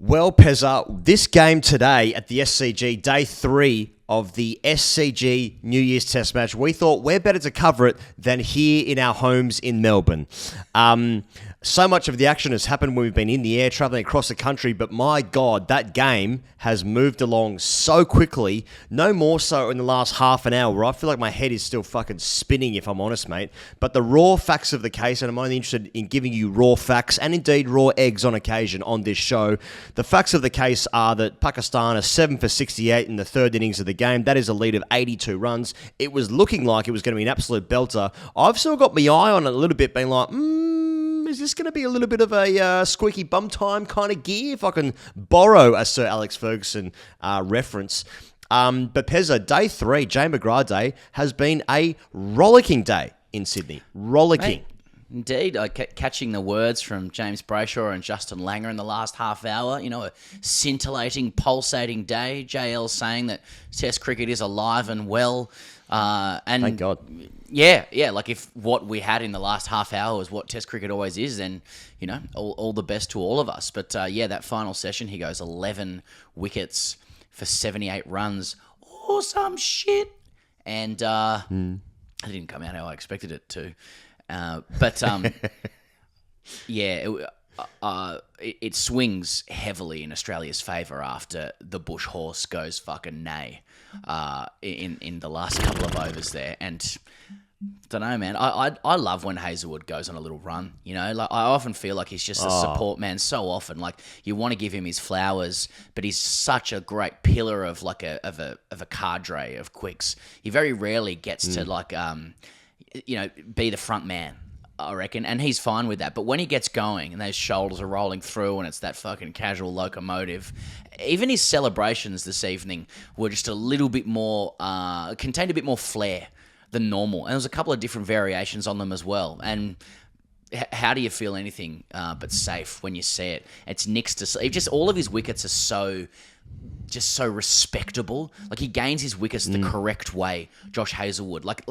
Well, Pezza, this game today at the SCG, day 3 of the SCG New Year's Test match, we thought we're better to cover it than here in our homes in Melbourne. So much of the action has happened when we've been in the air, travelling across the country, but my God, that game has moved along so quickly, no more so in the last half an hour, where I feel like my head is still fucking spinning, if I'm honest, mate. But the raw facts of the case, and I'm only interested in giving you raw facts, and indeed raw eggs on occasion on this show. The facts of the case are that Pakistan are 7 for 68 in the third innings of the game. That is a lead of 82 runs. It was looking like it was going to be an absolute belter. I've still got my eye on it a little bit, being like, is this going to be a little bit of a squeaky bum time kind of gear, if I can borrow a Sir Alex Ferguson reference? But Pezza, day 3, Jay McGrath Day, has been a rollicking day in Sydney. Rollicking. Mate, indeed. Catching the words from James Brayshaw and Justin Langer in the last half hour, a scintillating, pulsating day. JL saying that Test cricket is alive and well. And thank God. Yeah, like if what we had in the last half hour was what Test cricket always is, then, all the best to all of us. But that final session, he goes 11 wickets for 78 runs. Awesome shit. And it didn't come out how I expected it to. It swings heavily in Australia's favour after the bush horse goes fucking nay in the last couple of overs there. And don't know, man. I love when Hazlewood goes on a little run. I often feel like he's just a support man. So often, like you want to give him his flowers, but he's such a great pillar of like a cadre of quicks. He very rarely gets to be the front man, I reckon, and he's fine with that. But when he gets going and those shoulders are rolling through and it's that fucking casual locomotive, even his celebrations this evening were just a little bit more, contained a bit more flair than normal. And there was a couple of different variations on them as well. And how do you feel anything but safe when you see it? It's next to sleep. Just all of his wickets are so respectable. Like he gains his wickets the correct way, Josh Hazlewood. Like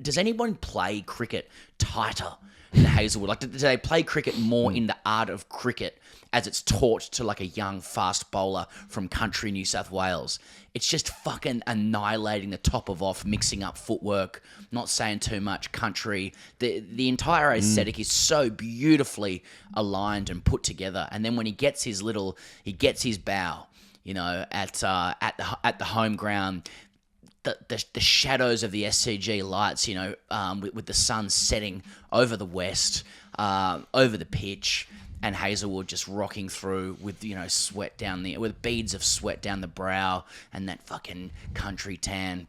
does anyone play cricket tighter than Hazlewood? Like do they play cricket more in the art of cricket as it's taught to like a young fast bowler from country New South Wales? It's just fucking annihilating the top of off, mixing up footwork, not saying too much country. The entire aesthetic is so beautifully aligned and put together. And then when he gets his bow, at the home ground, the shadows of the SCG lights, with the sun setting over the west, over the pitch, and Hazlewood just rocking through with sweat with beads of sweat down the brow, and that fucking country tan,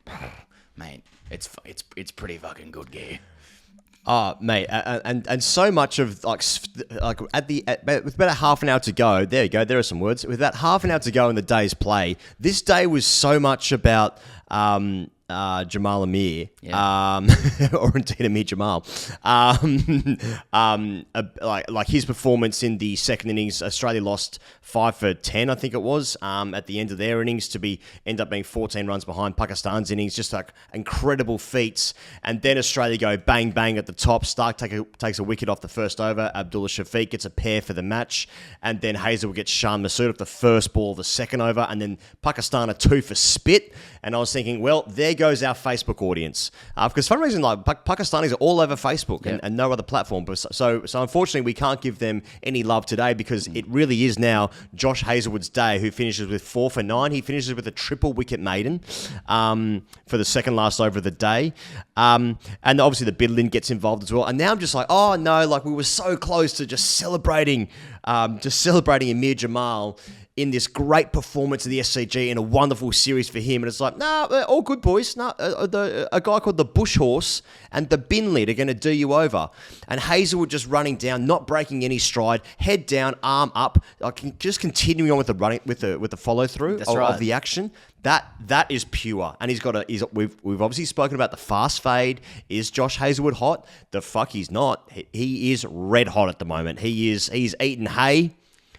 mate. It's pretty fucking good gear. Oh, mate, and so much of with about half an hour to go. There you go. There are some words. With about half an hour to go in the day's play, this day was so much about Jamal Amir, or indeed Aamer Jamal, like his performance in the second innings. Australia lost 5 for 10, I think it was, at the end of their innings to end up being 14 runs behind Pakistan's innings. Just like incredible feats, and then Australia go bang bang at the top. Stark takes a wicket off the first over. Abdullah Shafiq gets a pair for the match, and then Hazlewood gets Shan Masood off the first ball of the second over, and then Pakistan are 2 for spit. And I was thinking, well, there goes our Facebook audience. Because for some reason, like Pakistanis are all over Facebook and no other platform. But so unfortunately, we can't give them any love today because it really is now Josh Hazlewood's day, who finishes with 4 for 9. He finishes with a triple wicket maiden for the second last over of the day. And obviously the Bidlin gets involved as well. And now I'm just like, oh no, like we were so close to just celebrating Aamer Jamal in this great performance of the SCG in a wonderful series for him. And it's like, nah, all good, boys. Nah, a guy called the Bush Horse and the Bin Lid are going to do you over. And Hazlewood just running down, not breaking any stride, head down, arm up, just continuing on with the running, with the follow through of the action. That is pure. And we've obviously spoken about the fast fade. Is Josh Hazlewood hot? The fuck he's not. He is red hot at the moment. He's eating hay.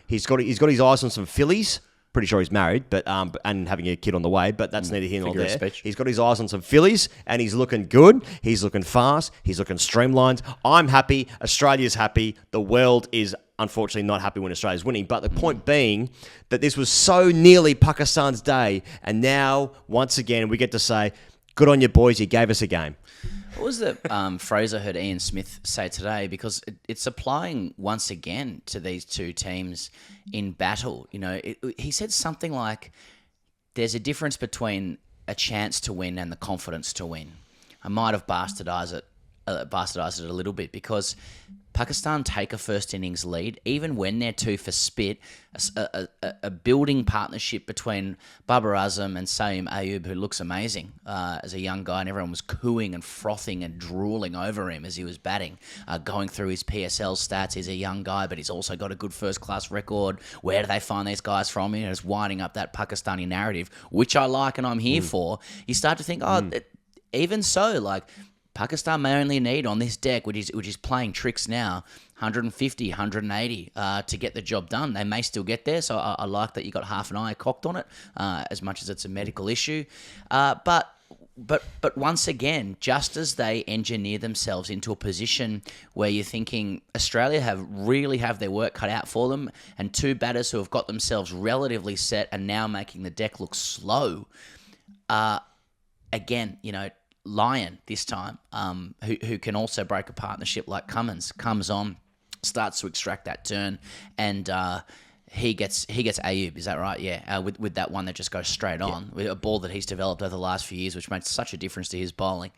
He's got his eyes on some fillies, Pretty sure he's married, but and having a kid on the way, but that's neither here nor Figure of there. speech. He's got his eyes on some fillies, and he's looking good. He's looking fast. He's looking streamlined. I'm happy. Australia's happy. The world is unfortunately not happy when Australia's winning. But the point being that this was so nearly Pakistan's day, and now, once again, we get to say, good on you, boys. You gave us a game. What was the phrase I heard Ian Smith say today? Because it's applying once again to these two teams in battle. You know, he said something like, "There's a difference between a chance to win and the confidence to win." I might have bastardized it a little bit, because Pakistan take a first innings lead, even when they're two for spit. A building partnership between Babar Azam and Saeem Ayub, who looks amazing as a young guy, and everyone was cooing and frothing and drooling over him as he was batting, going through his PSL stats. He's a young guy, but he's also got a good first-class record. Where do they find these guys from? You know, it's winding up that Pakistani narrative, which I like and I'm here for. You start to think, even so, like, Pakistan may only need on this deck, which is playing tricks now, 150, 180 to get the job done. They may still get there, so I like that you got half an eye cocked on it, as much as it's a medical issue. But once again, just as they engineer themselves into a position where you're thinking Australia really have their work cut out for them, and two batters who have got themselves relatively set and now making the deck look slow. Again, you know, Lyon this time, who can also break a partnership like Cummins, comes on, starts to extract that turn, and he gets Ayub. Is that right? Yeah, with that one that just goes straight on, with a ball that he's developed over the last few years, which makes such a difference to his bowling,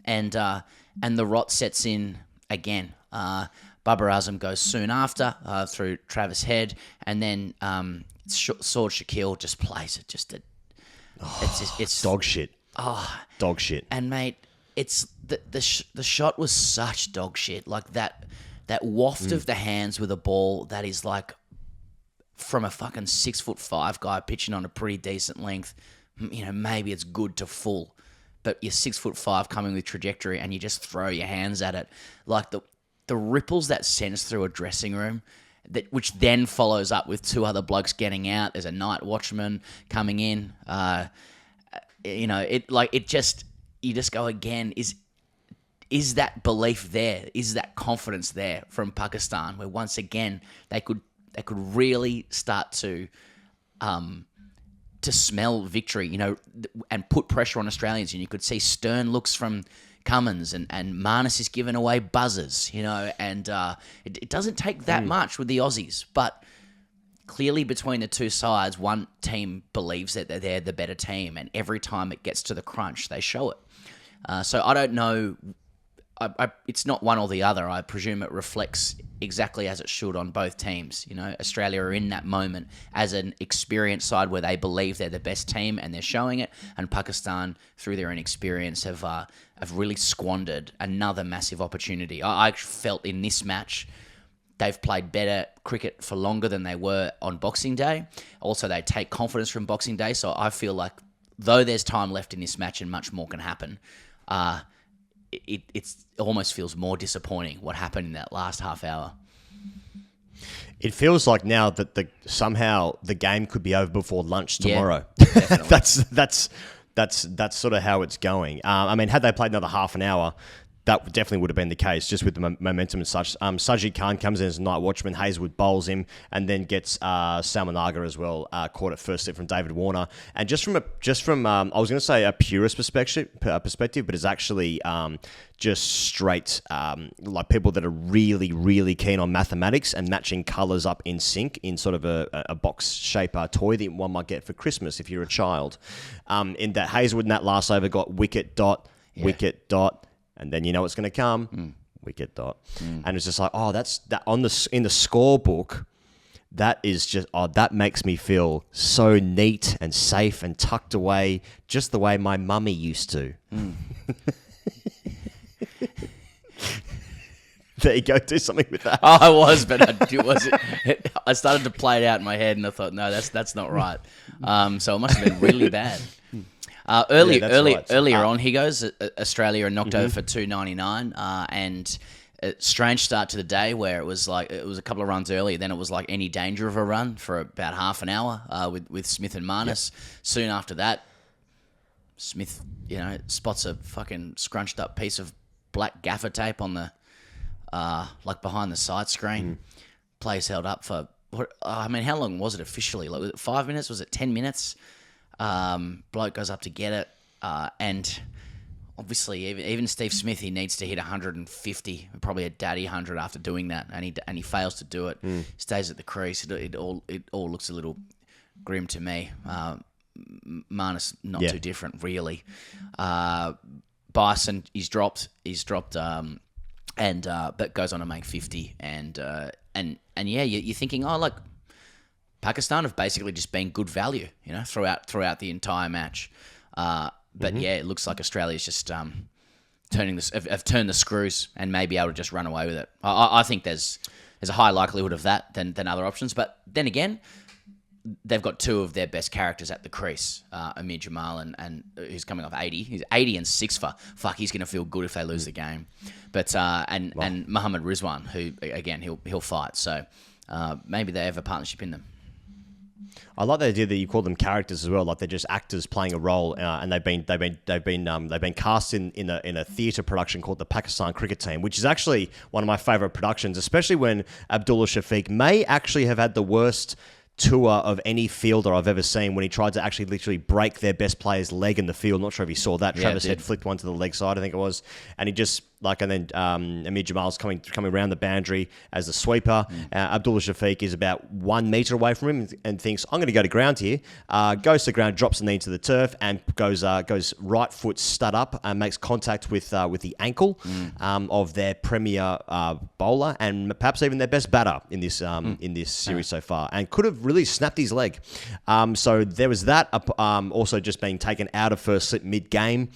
and the rot sets in again. Babar Azam goes soon after through Travis Head, and then Saud Shakil just plays it. It's Dog shit. Oh, Dog shit. And mate, it's the shot was such dog shit. Like that waft of the hands with a ball that is like from a fucking 6'5" guy pitching on a pretty decent length. You know, maybe it's good to full, but you're 6'5" coming with trajectory, and you just throw your hands at it. Like the ripples that sends through a dressing room, which then follows up with two other blokes getting out. There's a night watchman coming in. You know, you just go again, is that belief there? Is that confidence there from Pakistan, where once again they could really start to smell victory, you know, and put pressure on Australians. And you could see stern looks from Cummins, and Marnus is giving away buzzers, you know, and it doesn't take that much with the Aussies, but clearly between the two sides, one team believes that they're the better team, and every time it gets to the crunch, they show it. So I don't know. It's not one or the other. I presume it reflects exactly as it should on both teams. You know, Australia are in that moment as an experienced side where they believe they're the best team and they're showing it, and Pakistan, through their inexperience, have really squandered another massive opportunity. I felt in this match, they've played better cricket for longer than they were on Boxing Day. Also, they take confidence from Boxing Day. So I feel like, though there's time left in this match and much more can happen, it almost feels more disappointing what happened in that last half hour. It feels like now that somehow the game could be over before lunch tomorrow. Yeah, that's sort of how it's going. I mean, had they played another half an hour, that definitely would have been the case, just with the momentum and such. Sajid Khan comes in as a night watchman. Hazlewood bowls him, and then gets Salman Aga as well, caught at first slip from David Warner. And just from I was going to say a purist perspective, but it's actually just straight like people that are really, really keen on mathematics and matching colours up in sync in sort of a box shape toy that one might get for Christmas if you're a child. In that Hazlewood in that last over got wicket dot, wicket dot. And then you know what's going to come, wicket dot, and it's just like, that's that in the scorebook. That is just that makes me feel so neat and safe and tucked away, just the way my mummy used to. There you go, do something with that. I was, but I started to play it out in my head, and I thought, no, that's not right. So it must have been really bad. Earlier on, he goes Australia and knocked over for 299, and a strange start to the day where it was a couple of runs earlier. Then it was like any danger of a run for about half an hour with Smith and Marnus. Yep. Soon after that, Smith, spots a fucking scrunched up piece of black gaffer tape on the behind the side screen. Plays held up for how long was it officially? Like, was it 5 minutes? Was it 10 minutes? Bloke goes up to get it, and obviously even Steve Smith, he needs to hit 150, probably a daddy 100 after doing that, and he fails to do it. Stays at the crease. It all looks a little grim to me. Marnus not too different really. Bison he's dropped, but goes on to make 50, and you're thinking, Pakistan have basically just been good value, throughout the entire match. But it looks like Australia's just have turned the screws and may be able to just run away with it. I think there's a high likelihood of that than other options. But then again, they've got two of their best characters at the crease, Aamer Jamal and who's coming off 80. He's 80 and 6 for. Fuck, he's going to feel good if they lose the game. But and Mohammad Rizwan, who again he'll fight. So maybe they have a partnership in them. I like the idea that you call them characters as well, like they're just actors playing a role, and they've been cast in a theatre production called the Pakistan Cricket Team, which is actually one of my favourite productions, especially when Abdullah Shafiq may actually have had the worst tour of any fielder I've ever seen when he tried to actually literally break their best player's leg in the field. Not sure if you saw that. Travis Head flicked one to the leg side, I think it was, and he just and then Aamer Jamal's coming around the boundary as a sweeper. Abdullah Shafiq is about 1 metre away from him and thinks, I'm going to go to ground here. Goes to ground, drops the knee to the turf, and goes right foot stud up and makes contact with the ankle of their premier bowler and perhaps even their best batter in this series so far, and could have really snapped his leg. So there was that. Also just being taken out of first slip mid-game.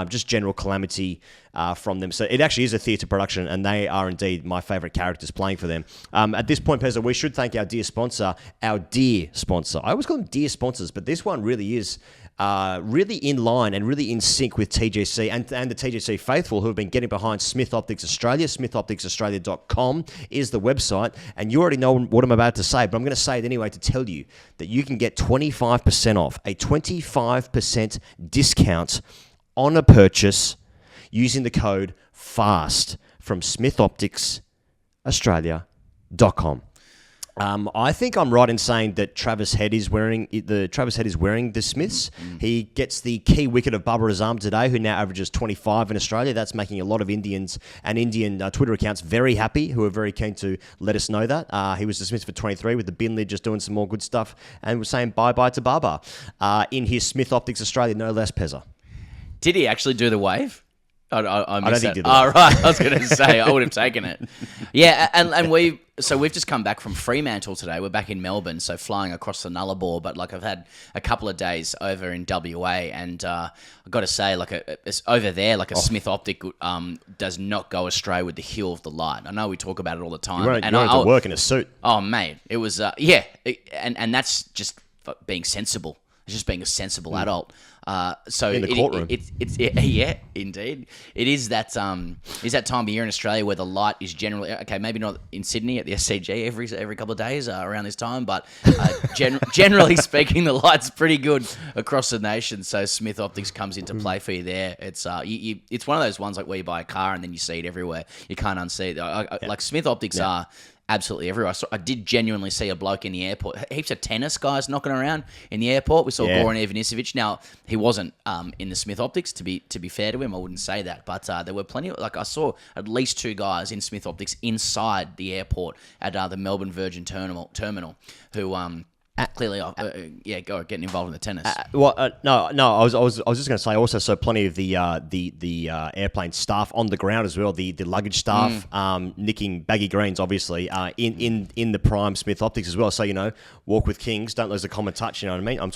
Just general calamity from them. So it actually is a theatre production, and they are indeed my favourite characters playing for them. At this point, Pezza, we should thank our dear sponsor. I always call them dear sponsors, but this one really is really in line and really in sync with TGC and the TGC faithful who have been getting behind Smith Optics Australia. SmithOpticsAustralia.com is the website, and you already know what I'm about to say, but I'm going to say it anyway to tell you that you can get 25% off, a 25% discount on a purchase using the code FAST from SmithOpticsAustralia.com. I think I'm right in saying that Travis Head is wearing the Smiths. He gets the key wicket of Babar Azam today, who now averages 25 in Australia. That's making a lot of Indians and Indian Twitter accounts very happy, who are very keen to let us know that. He was dismissed for 23 with the bin lid just doing some more good stuff, and was saying bye-bye to Babar in his Smith Optics Australia, no less, Pezza. Did he actually do the wave? I don't think he did that. Oh, right. I was going to say, I would have taken it. Yeah, and we've just come back from Fremantle today. We're back in Melbourne, so flying across the Nullarbor. But I've had a couple of days over in WA, and I've got to say, it's over there, a Smith Optic does not go astray with the hue of the light. I know we talk about it all the time. You wanted to work in a suit. Oh, mate. It was, and that's just being sensible. It's just being a sensible adult. So in the courtroom. Yeah, indeed. It is that time of year in Australia where the light is generally maybe not in Sydney at the SCG every couple of days around this time, but generally speaking, the light's pretty good across the nation. So Smith Optics comes into play for you there. It's it's one of those ones where you buy a car and then you see it everywhere. You can't unsee it. Smith Optics are absolutely everywhere. I did genuinely see a bloke in the airport. Heaps of tennis guys knocking around in the airport. We saw Goran Ivanisevic. Now, he wasn't in the Smith Optics, to be fair to him. I wouldn't say that. But there were plenty of, I saw at least 2 guys in Smith Optics inside the airport at the Melbourne Virgin Terminal who clearly, getting involved in the tennis. No. I was just going to say also. So plenty of the airplane staff on the ground as well. The luggage staff nicking baggy greens, obviously, in the prime Smith Optics as well. So walk with kings, don't lose a common touch. You know what I mean? I'm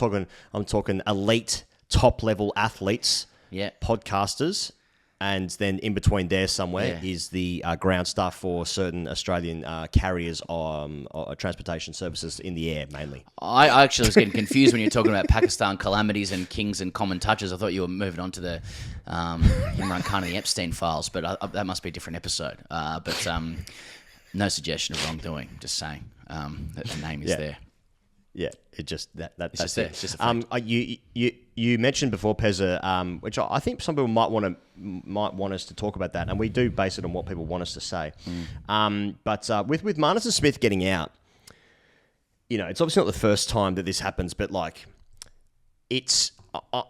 talking elite, top level athletes, podcasters, And then in between there somewhere Yeah. is the ground stuff for certain Australian carriers or transportation services in the air mainly. I actually was getting confused when you were talking about Pakistan calamities and kings and common touches. I thought you were moving on to the Imran Khan and the Epstein files, but that must be a different episode. But no suggestion of wrongdoing. Just saying that the name is there. Yeah, it just that's just it. there. It's just a fact. You mentioned before, Pezza, which I think some people might want us to talk about that, and we do base it on what people want us to say. But with Marnus and Smith getting out, it's obviously not the first time that this happens, but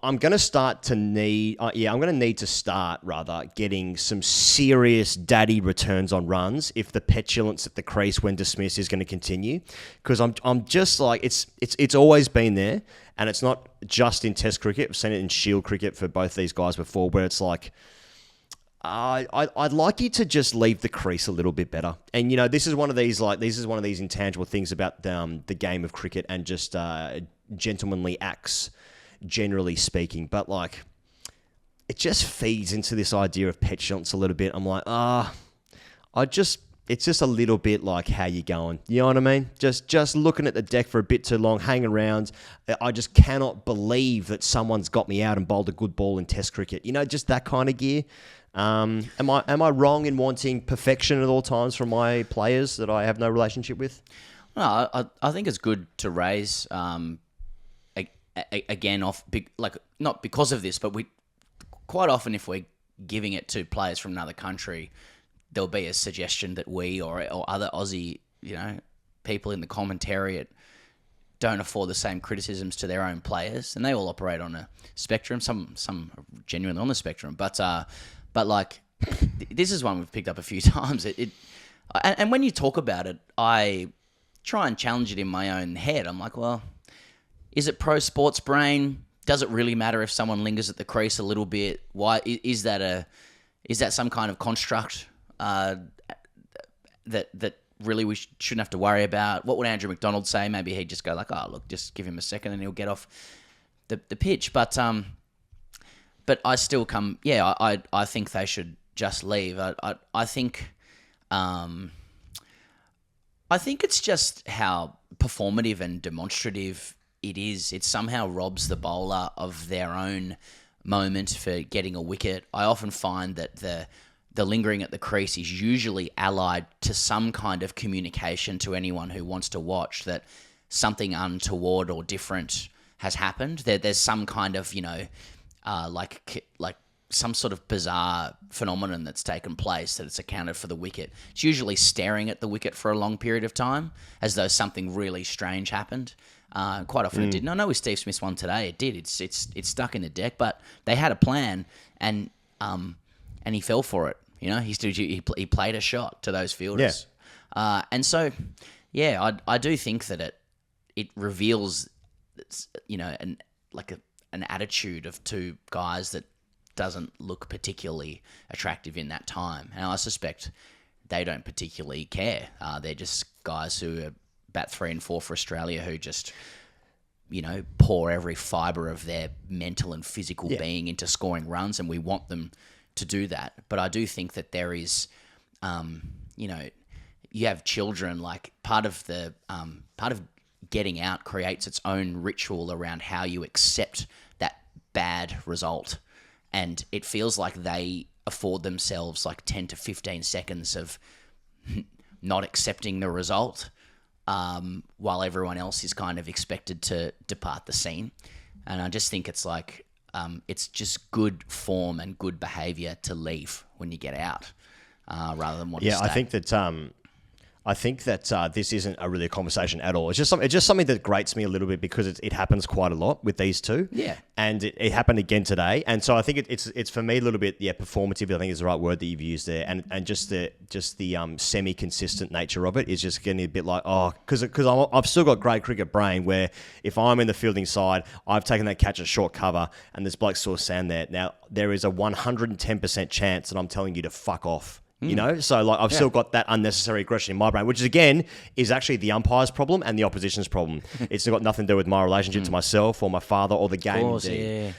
I'm going to start to need, I'm going to need to start getting some serious daddy returns on runs if the petulance at the crease when dismissed is going to continue, because I'm just it's always been there, and it's not just in Test cricket. I've seen it in Shield cricket for both these guys before, where it's I'd like you to just leave the crease a little bit better. And this is one of these intangible things about the game of cricket and just gentlemanly acts, generally speaking. But it just feeds into this idea of petulance a little bit. I'm it's just a little bit like, how you going? You know what I mean? Just looking at the deck for a bit too long, hanging around. I just cannot believe that someone's got me out and bowled a good ball in Test cricket. Just that kind of gear. Am I wrong in wanting perfection at all times from my players that I have no relationship with? No, I think it's good to raise again not because of this, but we quite often, if we're giving it to players from another country, there'll be a suggestion that we or other Aussie people in the commentariat don't afford the same criticisms to their own players, and they all operate on a spectrum. Some are genuinely on the spectrum, but this is one we've picked up a few times. And when you talk about it, I try and challenge it in my own head. I'm like, well, is it pro sports brain? Does it really matter if someone lingers at the crease a little bit? Why is that some kind of construct that really we shouldn't have to worry about? What would Andrew McDonald say? Maybe he'd just go oh, look, just give him a second and he'll get off the pitch. But I still I think they should just leave. I think it's just how performative and demonstrative it is. It somehow robs the bowler of their own moment for getting a wicket. I often find that the lingering at the crease is usually allied to some kind of communication to anyone who wants to watch that something untoward or different has happened. There's some kind of, like some sort of bizarre phenomenon that's taken place that it's accounted for the wicket. It's usually staring at the wicket for a long period of time as though something really strange happened. Quite often it didn't. I know with Steve Smith's one today, it did. It's stuck in the deck, but they had a plan, and he fell for it. He played a shot to those fielders. Yeah. And so, I do think that it reveals, an attitude of two guys that doesn't look particularly attractive in that time. And I suspect they don't particularly care. They're just guys who are bat 3 and 4 for Australia who just, pour every fibre of their mental and physical being into scoring runs, and we want them to do that. But I do think that there is, you have children, part of getting out creates its own ritual around how you accept that bad result. And it feels like they afford themselves 10 to 15 seconds of not accepting the result, while everyone else is kind of expected to depart the scene. And I just think it's it's just good form and good behaviour to leave when you get out, rather than want to stay. I think that this isn't really a conversation at all. It's just something that grates me a little bit because it happens quite a lot with these two. Yeah. And it happened again today. And so I think it's for me a little bit performative. I think is the right word that you've used there. And just the semi-consistent nature of it is just getting a bit because I've still got great cricket brain where if I'm in the fielding side, I've taken that catch at short cover and there's bloke still stand there. Now there is a 110% chance that I'm telling you to fuck off. So I've still got that unnecessary aggression in my brain, which again is actually the umpire's problem and the opposition's problem. It's got nothing to do with my relationship to myself or my father or the game. Of course, yeah.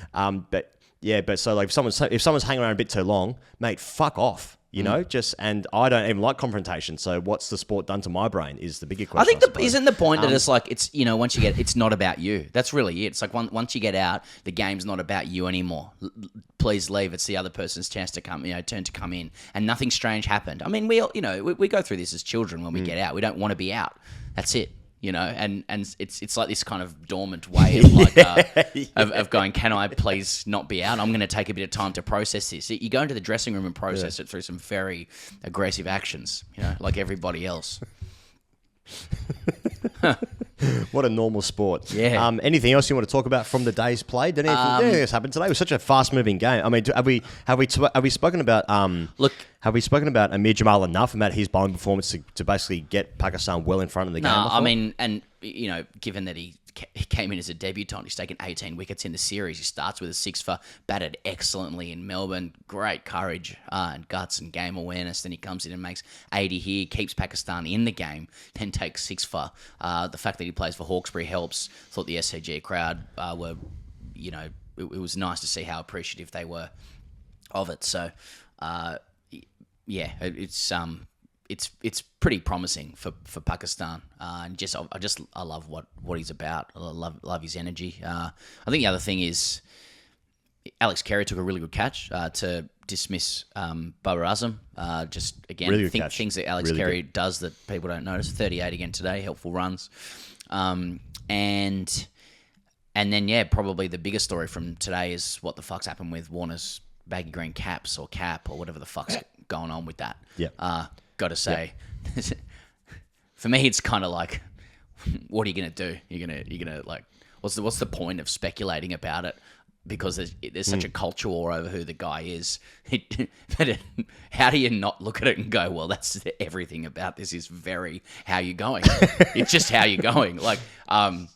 Yeah, but so like if someone's hanging around a bit too long, mate, fuck off. You know, and I don't even like confrontation. So what's the sport done to my brain is the bigger question. I think isn't the point that it's like it's once you get it's not about you. That's really it. It's like once you get out, the game's not about you anymore. Please leave. It's the other person's chance to come, turn to come in, and nothing strange happened. I mean, we all, we go through this as children when we get out. We don't want to be out. That's it. And it's like this kind of dormant way of like of going, can I please not be out? I'm going to take a bit of time to process this. You go into the dressing room and process it through some very aggressive actions, like everybody else. What a normal sport. Yeah. Anything else you want to talk about from the day's play? Did anything else happen today? It was such a fast-moving game. I mean, have we spoken about have we spoken about Aamer Jamal enough about his bowling performance to basically get Pakistan well in front of the game? No, I mean, and given that he came in as a debutant, he's taken 18 wickets in the series. He starts with a 6 for, batted excellently in Melbourne. Great courage and guts and game awareness. Then he comes in and makes 80 here, keeps Pakistan in the game, then takes 6 for. The fact that he plays for Hawkesbury helps. Thought the SCG crowd were, it was nice to see how appreciative they were of it. So, yeah, it's pretty promising for Pakistan, and I love what he's about. I love his energy. I think the other thing is Alex Carey took a really good catch to dismiss Babar Azam. Just again, really things that Alex Carey does that people don't notice. 38 again today, helpful runs, and then probably the biggest story from today is what the fuck's happened with Warner's baggy green caps or cap or whatever the fuck's going on with that. Yeah. Got to say, for me, it's kind of like, what are you gonna do? You're gonna like, what's the point of speculating about it? Because there's such a culture war over who the guy is. How do you not look at it and go, well, that's everything about this is very how you going. It's just how you're going. Like,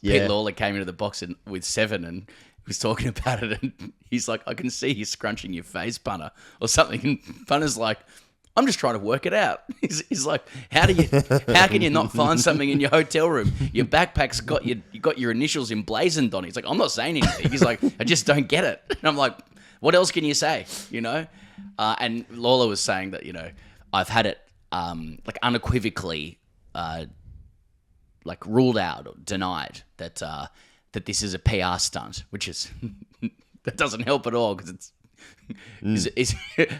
Pete Lawler came into the box with 7 and was talking about it, and he's like, I can see you scrunching your face, punter, or something. And punter's like, I'm just trying to work it out. He's like, how can you not find something in your hotel room? Your backpack's got your initials emblazoned on it. He's like, I'm not saying anything. He's like, I just don't get it. And I'm like, what else can you say? And Lawler was saying that, I've had it like unequivocally like ruled out or denied that this is a PR stunt, which is that doesn't help at all because it's. Are you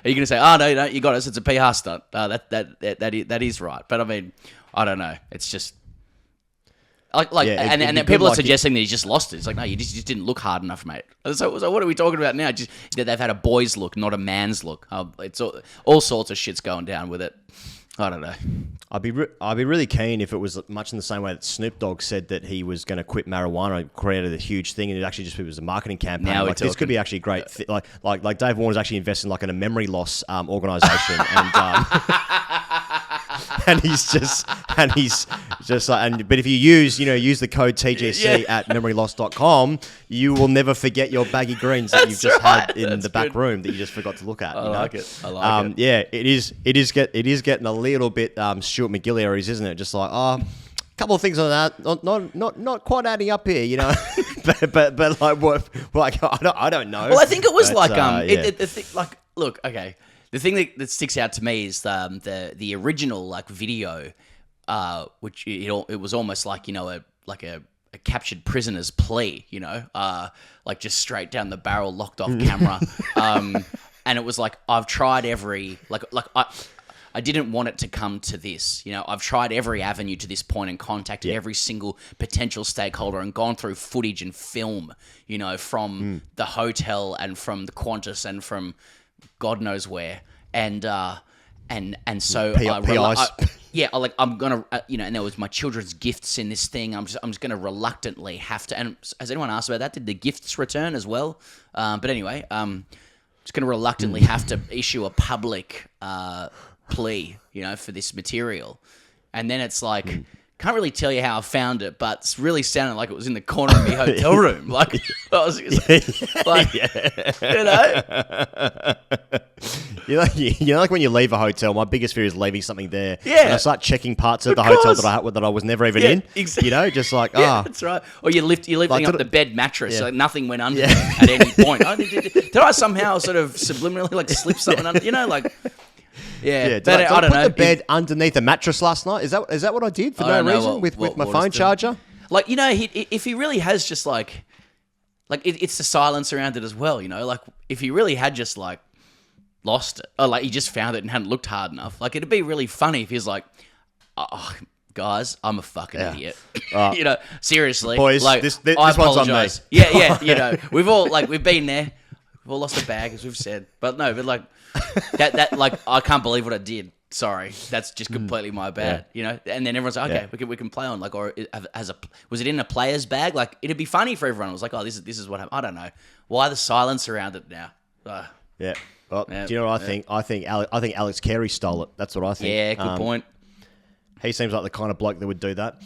going to say, oh, no, you got us, it's a PR stunt? That is right. But I mean, I don't know. It's just and then people are suggesting that he's just lost it. It's like, no, you just didn't look hard enough, mate. So what are we talking about now? Just that they've had a boy's look, not a man's look. It's all sorts of shit's going down with it. I don't know. I'd be really keen if it was much in the same way that Snoop Dogg said that he was going to quit marijuana and created a huge thing, and it actually just was a marketing campaign. Now like this could be actually great. Like Dave Warner's actually investing like in a memory loss organisation, and he's just like, but if you use the code TGC at memoryloss.com, you will never forget your baggy greens that you've just had in the back room that you just forgot to look at. I like it. Yeah, it is getting a little bit Stuart McGill areas, isn't it? Just like, a couple of things on that, not quite adding up here, but like what? Like I don't know. Well, I think it was look, okay. The thing that sticks out to me is the original like video, which it was almost like a captured prisoner's plea, like just straight down the barrel, locked off camera, and it was like I've tried every I didn't want it to come to this. I've tried every avenue to this point and contacted every single potential stakeholder and gone through footage and film, from the hotel and from the Qantas and from God knows where, and so I'm gonna, and there was my children's gifts in this thing. I'm just gonna reluctantly have to. And has anyone asked about that? Did the gifts return as well? But anyway, just gonna reluctantly have to issue a public plea, for this material, and then it's like, can't really tell you how I found it, but it's really sounded like it was in the corner of my hotel room. Like, I was like, you know. You know, like when you leave a hotel, my biggest fear is leaving something there. Yeah. And I start checking parts of the hotel that I was never even in. Exactly. You know, just like, that's right. Or you're lifting Like, up the bed mattress, so nothing went under at any point. Did I somehow sort of subliminally like slip something under? You know, like. Yeah, Did I don't put the bed underneath the mattress last night? Is that what I did for no reason with my phone charger? Like, you know, if he really has just like it's the silence around it as well. You know, like if he really had just like lost it, or like he just found it and hadn't looked hard enough, like it'd be really funny if he's like, oh, guys, I'm a fucking idiot. You know, seriously, boys, like this I one's on me. apologize. Yeah, you know, we've all we've been there. We've all lost a bag, as we've said, but like. That like I can't believe what I did. Sorry, that's just completely my bad. You know, and then everyone's like, okay, we can play on like, or was it in a player's bag? Like it'd be funny for everyone. It was like, oh, this is what happened. I don't know why the silence around it now. Yeah. Well, do you know what I think? I think Alex Carey stole it. That's what I think. Yeah, good point. He seems like the kind of bloke that would do that.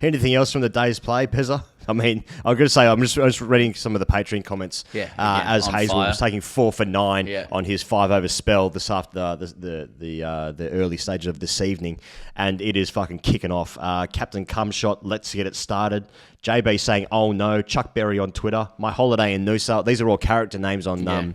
Anything else from the day's play, Pezza? I mean, I'm going to say, I'm just reading some of the Patreon comments. Yeah, as Hazlewood was taking 4 for 9 on his 5-over spell this after the early stages of this evening, and it is fucking kicking off. Captain Cumshot, let's get it started. JB saying, oh no, Chuck Berry on Twitter. My holiday in Noosa. These are all character names on on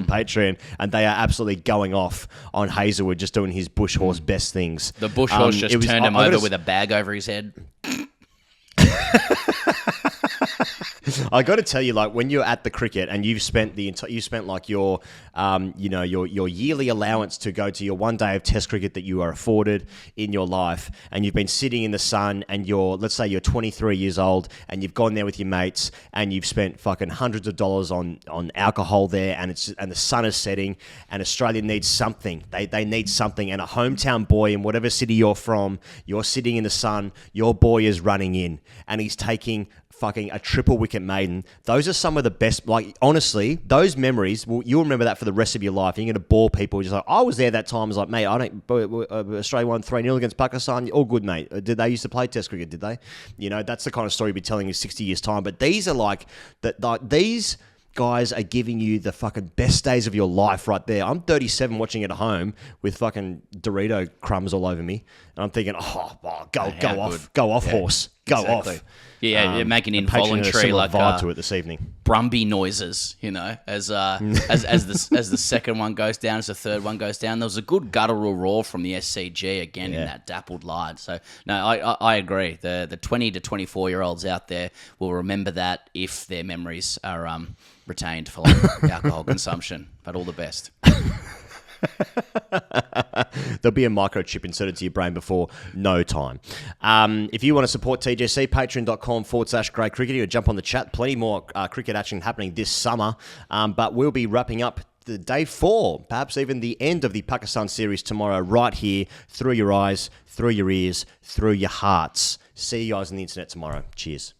Patreon, and they are absolutely going off on Hazlewood, just doing his bush horse best things. The bush horse just turned him over with a bag over his head. I got to tell you, like when you're at the cricket and you've spent like your your yearly allowance to go to your one day of Test cricket that you are afforded in your life, and you've been sitting in the sun, and let's say you're 23 years old, and you've gone there with your mates, and you've spent fucking hundreds of dollars on alcohol there, and the sun is setting, and Australia needs something. They need something, and a hometown boy in whatever city you're from, you're sitting in the sun, your boy is running in, and he's taking fucking a triple wicket maiden. Those are some of the best, like, honestly, those memories, you'll remember that for the rest of your life. You're going to bore people just like, I was there that time. It's like, mate, Australia won 3-0 against Pakistan. All good, mate. Did they used to play Test cricket? Did they? You know, that's the kind of story you'll be telling in 60 years' time. But these are like these guys are giving you the fucking best days of your life right there. I'm 37 watching it at home with fucking Dorito crumbs all over me. And I'm thinking, go off, horse. Go off. Yeah, you're making involuntary like vibe to it this evening. Brumby noises, you know, as the second one goes down, as the third one goes down. There was a good guttural roar from the SCG again in that dappled light. So no, I agree. The 20 to 24-year-olds out there will remember that if their memories are retained for like alcohol consumption. But all the best. There'll be a microchip inserted to your brain before no time. If you want to support TGC, patreon.com/Grey Cricket, you jump on the chat. Plenty more cricket action happening this summer, but we'll be wrapping up the day 4, perhaps even the end of the Pakistan series tomorrow, right here, through your eyes, through your ears, through your hearts. See you guys on the internet tomorrow. Cheers.